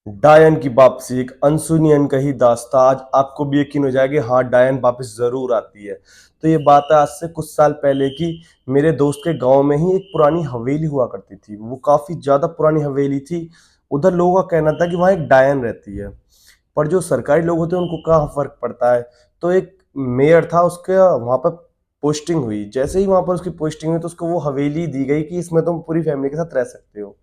डायन की वापसी, एक अनसुनी अनकही दास्तां। आज आपको भी यकीन हो जाएगा, हाँ डायन वापस जरूर आती है। तो ये बात है आज से कुछ साल पहले की। मेरे दोस्त के गांव में ही एक पुरानी हवेली हुआ करती थी, वो काफी ज्यादा पुरानी हवेली थी। उधर लोगों का कहना था कि वहां एक डायन रहती है, पर जो सरकारी लोग होते हैं उनको कहाँ फर्क पड़ता है। तो एक मेयर था, उसके वहां पर पोस्टिंग हुई। जैसे ही वहां पर उसकी पोस्टिंग हुई तो उसको वो हवेली दी गई कि इसमें तुम पूरी फैमिली के साथ रह सकते हो।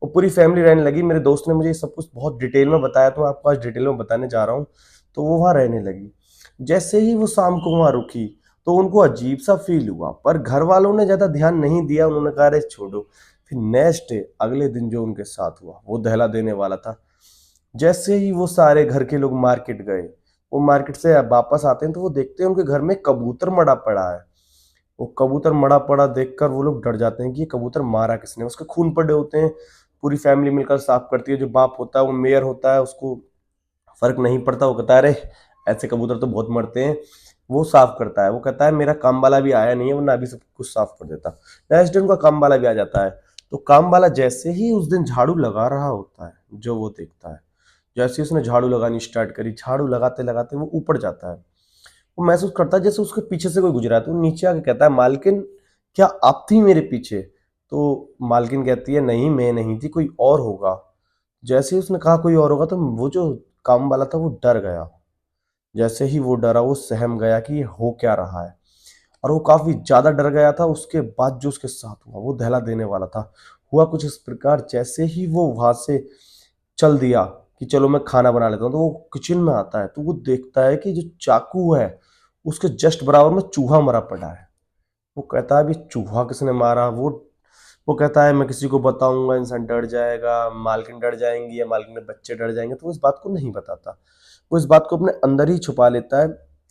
वो पूरी फैमिली रहने लगी। मेरे दोस्त ने मुझे सब कुछ बहुत डिटेल में बताया, तो मैं आपको आज डिटेल में बताने जा रहा हूँ। तो वो वहाँ रहने लगी। जैसे ही वो शाम को वहाँ रुकी तो उनको अजीब सा फील हुआ, पर घर वालों ने ज्यादा ध्यान नहीं दिया। उन्होंने कहा अरे छोड़ो। फिर नेक्स्ट डे, अगले दिन जो उनके साथ हुआ वो दहला देने वाला था। जैसे ही वो सारे घर के लोग मार्केट गए, वो मार्केट से वापस आते हैं तो वो देखते हैं उनके घर में कबूतर मरा पड़ा है। वो कबूतर मरा पड़ा देखकर वो लोग डर जाते हैं कि ये कबूतर मारा किसने। उसके खून पड़े होते हैं। पूरी फैमिली मिलकर साफ करती है। जो बाप होता है, वो मेयर होता है, उसको फर्क नहीं पड़ता। वो कहता है अरे ऐसे कबूतर तो बहुत मरते हैं। वो साफ करता है। वो कहता है मेरा काम वाला भी आया नहीं है, वरना अभी सब कुछ साफ कर देता। नेक्स्ट डे उनका काम वाला भी आ जाता है। तो काम वाला जैसे ही उस दिन झाड़ू लगा रहा होता है, जो वो देखता है, जैसे ही उसने झाड़ू लगानी स्टार्ट करी, झाड़ू लगाते लगाते वो ऊपर जाता है। वो महसूस करता है जैसे उसके पीछे से कोई गुजरा है। तो वो नीचे आके कहता है मालकिन, क्या आप थी मेरे पीछे? तो मालकिन कहती है नहीं, मैं नहीं थी, कोई और होगा। जैसे ही उसने कहा कोई और होगा, तो वो जो काम वाला था वो डर गया। जैसे ही वो डरा, वो सहम गया कि ये हो क्या रहा है। और वो काफी ज्यादा डर गया था। उसके बाद जो उसके साथ हुआ वो दहला देने वाला था। हुआ कुछ इस प्रकार, जैसे ही वो वहां से चल दिया कि चलो मैं खाना बना लेता हूँ, तो वो किचन में आता है तो वो देखता है कि जो चाकू है उसके जस्ट बराबर में चूहा मरा पड़ा है। वो कहता है अभी चूहा किसने मारा? वो कहता है मैं किसी को बताऊंगा, इंसान डर जाएगा, मालकिन डर जाएंगी या मालकिन के बच्चे डर जाएंगे। तो वो इस बात को नहीं बताता। वो इस बात को अपने अंदर ही छुपा लेता है।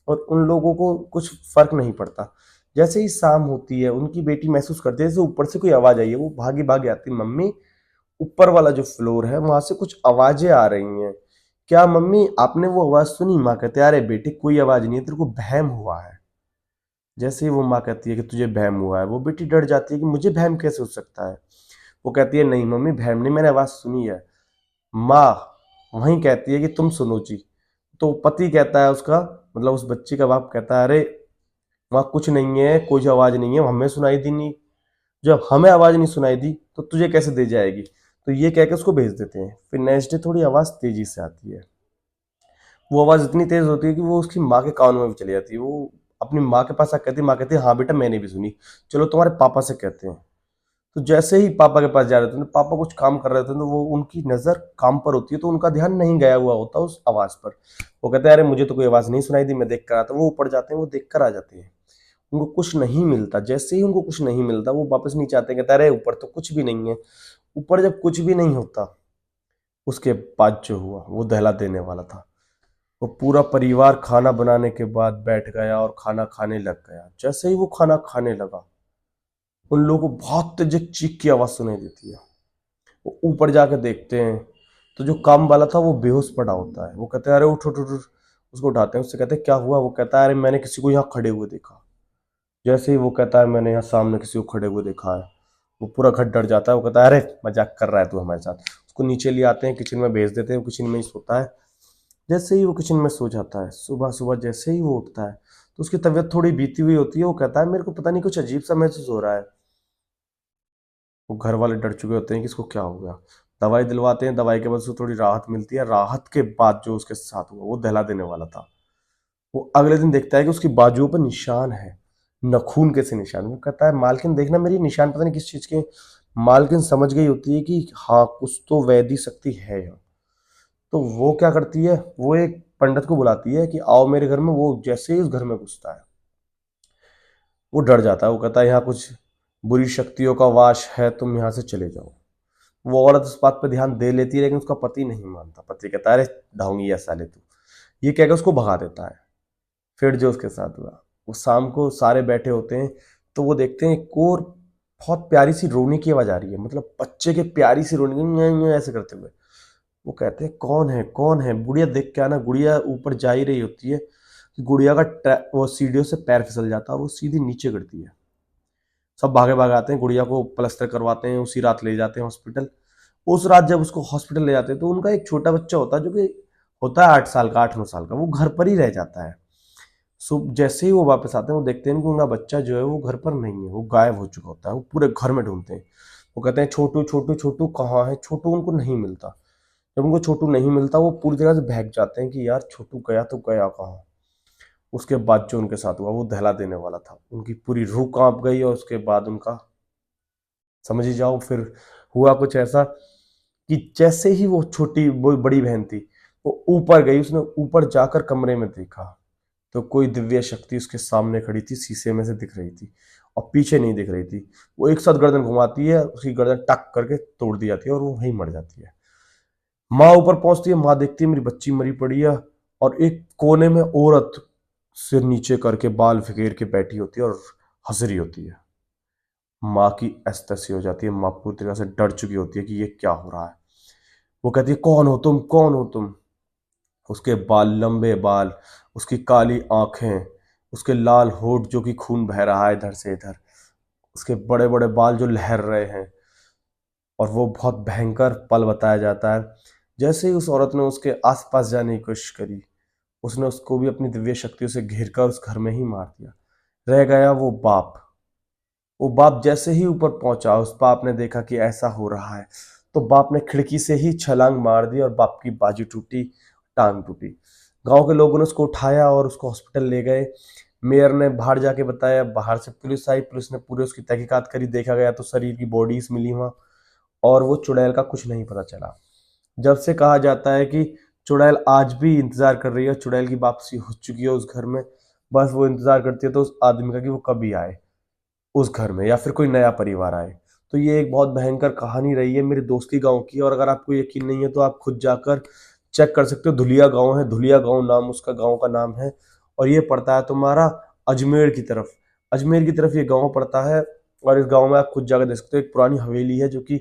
और उन लोगों को कुछ फर्क नहीं पड़ता। जैसे ही शाम होती है, उनकी बेटी महसूस करती है जैसे ऊपर से कोई आवाज आई है। वो भागी भागी आती है, मम्मी ऊपर वाला जो फ्लोर है वहां से कुछ आवाजें आ रही हैं। क्या मम्मी आपने वो आवाज सुनी? माँ कहते हैं अरे बेटी कोई आवाज नहीं है, तेरे को बहम हुआ है। जैसे ही वो माँ कहती है कि तुझे बहम हुआ है, वो बेटी डर जाती है कि मुझे बहम कैसे हो सकता है। वो कहती है नहीं मम्मी, बहम नहीं, मैंने आवाज सुनी है। माँ वहीं कहती है कि तुम सुनो जी। तो पति कहता है उसका, मतलब उस बच्ची का बाप कहता है अरे वहाँ कुछ नहीं है, कोई आवाज नहीं है, हमें सुनाई दी नहीं। जब हमें आवाज नहीं सुनाई दी तो तुझे कैसे दे जाएगी? तो ये कह के उसको भेज देते हैं। फिर नेक्स्ट डे थोड़ी आवाज तेजी से आती है। वो आवाज इतनी तेज होती है कि वो उसकी माँ के कान में भी चली जाती है। वो अपनी माँ के पास आकर कहती है, माँ कहती है हाँ बेटा मैंने भी सुनी, चलो तुम्हारे पापा से कहते हैं। तो जैसे ही पापा के पास जा रहे थे, तो पापा कुछ काम कर रहे थे, तो वो उनकी नजर काम पर होती है, तो उनका ध्यान नहीं गया हुआ होता उस आवाज पर। वो कहते हैं अरे मुझे तो कोई आवाज नहीं सुनाई दी, मैं देख कर आता हूँ। वो ऊपर जाते हैं, वो देख कर आ जाते हैं। उनको कुछ नहीं मिलता। जैसे ही उनको कुछ नहीं मिलता, वो वापस नीचे आते हैं, कहते हैं अरे ऊपर तो कुछ भी नहीं है। ऊपर जब कुछ भी नहीं होता, उसके बाद जो हुआ वो दहला देने वाला था। वो पूरा परिवार खाना बनाने के बाद बैठ गया और खाना खाने लग गया। जैसे ही वो खाना खाने लगा, उन लोगों को बहुत तेज एक चीख की आवाज सुनाई देती है। वो ऊपर जाके देखते हैं तो जो काम वाला था वो बेहोश पड़ा होता है। वो कहते हैं अरे उठ उठ उठ उठ। उसको उठाते हैं, उससे कहते हैं क्या हुआ? वो कहता है अरे मैंने किसी को यहाँ खड़े हुए देखा। जैसे ही वो कहता है मैंने यहाँ सामने किसी को खड़े हुए देखा है, वो पूरा घर डर जाता है। वो कहता है अरे मजाक कर रहा है तू हमारे साथ। उसको नीचे ले आते हैं, किचन में भेज देते हैं। वो किचन में ही सोता है। जैसे ही वो किचन में सो जाता है, सुबह सुबह जैसे ही वो उठता है तो उसकी तबीयत थोड़ी बीती हुई होती है। वो कहता है मेरे को पता नहीं कुछ अजीब सा महसूस हो रहा है। वो घर वाले डर चुके होते हैं कि इसको क्या हो गया। दवाई दिलवाते हैं, दवाई के बाद उसको थोड़ी राहत मिलती है। राहत के बाद जो उसके साथ हुआ वो दहला देने वाला था। वो अगले दिन देखता है कि उसकी बाजुओं पर निशान है, नखून के से निशान। वो कहता है मालकिन देखना, मेरी निशान पता नहीं किस चीज के। मालकिन समझ गई होती है कि हाँ कुछ तो वैदिक शक्ति है यहाँ। तो वो क्या करती है, वो एक पंडित को बुलाती है कि आओ मेरे घर में। वो जैसे ही उस घर में घुसता है, वो डर जाता है। वो कहता है यहाँ कुछ बुरी शक्तियों का वास है, तुम यहाँ से चले जाओ। वो औरत उस बात पर ध्यान दे लेती है, लेकिन उसका पति नहीं मानता। पति कहता है अरे ढोंगी है साले तू, ये कहकर उसको भगा देता है। फिर जो उसके साथ हुआ, वो शाम को सारे बैठे होते हैं तो वो देखते हैं एक और बहुत प्यारी सी रोने की आवाज आ रही है, मतलब बच्चे के प्यारी सी रोने की, न्या न्या ऐसे करते हुए। वो कहते हैं कौन है कौन है? गुड़िया देख के आना। गुड़िया ऊपर जा ही रही होती है कि गुड़िया का वो सीढ़ियों से पैर फिसल जाता है और वो सीधी नीचे गिरती है। सब भागे भागे आते हैं, गुड़िया को प्लास्टर करवाते हैं, उसी रात ले जाते हैं हॉस्पिटल। उस रात जब उसको हॉस्पिटल ले जाते हैं तो उनका एक छोटा बच्चा होता है जो कि होता है 8 साल का, 8-9 साल का, वो घर पर ही रह जाता है। जैसे ही वो वापस आते हैं वो देखते हैं कि उनका बच्चा जो है वो घर पर नहीं है, वो गायब हो चुका होता है। वो पूरे घर में ढूंढते हैं, वो कहते हैं छोटू छोटू छोटू कहाँ है, छोटू उनको नहीं मिलता। जब उनको छोटू नहीं मिलता वो पूरी तरह से बहक जाते हैं कि यार छोटू गया तो गया कहाँ। उसके बाद जो उनके साथ हुआ वो दहला देने वाला था, उनकी पूरी रूह कांप गई और उसके बाद उनका समझ ही जाओ फिर हुआ कुछ ऐसा कि जैसे ही वो बड़ी बहन थी, वो ऊपर गई, उसने ऊपर जाकर कमरे में देखा तो कोई दिव्य शक्ति उसके सामने खड़ी थी, शीशे में से दिख रही थी और पीछे नहीं दिख रही थी। वो एक साथ गर्दन घुमाती है, उसकी गर्दन टक करके तोड़ दी जाती है और वो वहीं मर जाती है। माँ ऊपर पहुंचती है, माँ देखती है मेरी बच्ची मरी पड़ी है और एक कोने में औरत सिर नीचे करके बाल फिकेर के बैठी होती है और हंस रही होती है। माँ की एस्तसी हो जाती है, माँ पूरी तरह से डर चुकी होती है कि ये क्या हो रहा है। वो कहती है कौन हो तुम, कौन हो तुम। उसके बाल, लंबे बाल, उसकी काली आंखें, उसके लाल होठ जो कि खून बह रहा है इधर से इधर, उसके बड़े बड़े बाल जो लहर रहे हैं, और वो बहुत भयंकर पल बताया जाता है। जैसे ही उस औरत ने उसके आसपास जाने की कोशिश करी, उसने उसको भी अपनी दिव्य शक्तियों से घिर कर उस घर में ही मार दिया। रह गया वो बाप। वो बाप जैसे ही ऊपर पहुंचा, उस बाप ने देखा कि ऐसा हो रहा है, तो बाप ने खिड़की से ही छलांग मार दी और बाप की बाजू टूटी, टांग टूटी। गांव के लोगों ने उसको उठाया और उसको हॉस्पिटल ले गए। मेयर ने बाहर जाके बताया, बाहर से पुलिस आई, पुलिस ने पूरे उसकी तहकीकात करी, देखा गया तो शरीर की बॉडीज मिली वहां, और वो चुड़ैल का कुछ नहीं पता चला। जब से कहा जाता है कि चुड़ैल आज भी इंतजार कर रही है, चुड़ैल की वापसी हो चुकी है उस घर में, बस वो इंतजार करती है तो उस आदमी का कि वो कभी आए उस घर में या फिर कोई नया परिवार आए। तो ये एक बहुत भयंकर कहानी रही है मेरे दोस्त की गांव की, और अगर आपको यकीन नहीं है तो आप खुद जाकर चेक कर सकते हो। धुलिया गांव है, धुलिया गांव नाम उसका गांव का नाम है, और ये पड़ता है तुम्हारा अजमेर की तरफ। अजमेर की तरफ ये गांव पड़ता है, और इस गांव में आप खुद जाकर देख सकते हो, एक पुरानी हवेली है जो कि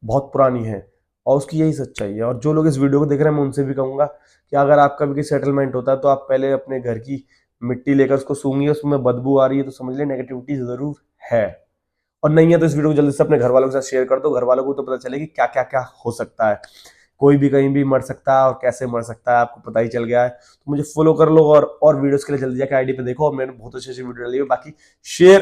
बहुत पुरानी है, और उसकी यही सच्चाई है। और जो लोग इस वीडियो को देख रहे हैं मैं उनसे भी कहूंगा कि अगर आपका भी कोई सेटलमेंट होता है तो आप पहले अपने घर की मिट्टी लेकर उसको सूंघिए, उसमें बदबू आ रही है तो समझ लें नेगेटिविटी जरूर है। और नहीं है तो इस वीडियो को जल्दी से अपने घर वालों के साथ शेयर कर दो, घर वालों को तो पता चले कि क्या क्या क्या हो सकता है। कोई भी कहीं भी मर सकता है और कैसे मर सकता है आपको पता ही चल गया है। तो मुझे फॉलो कर लो, और वीडियोस के लिए जल्दी जाकर आईडी पे देखो, और मैंने बहुत अच्छी अच्छी वीडियो डाली है। बाकी शेयर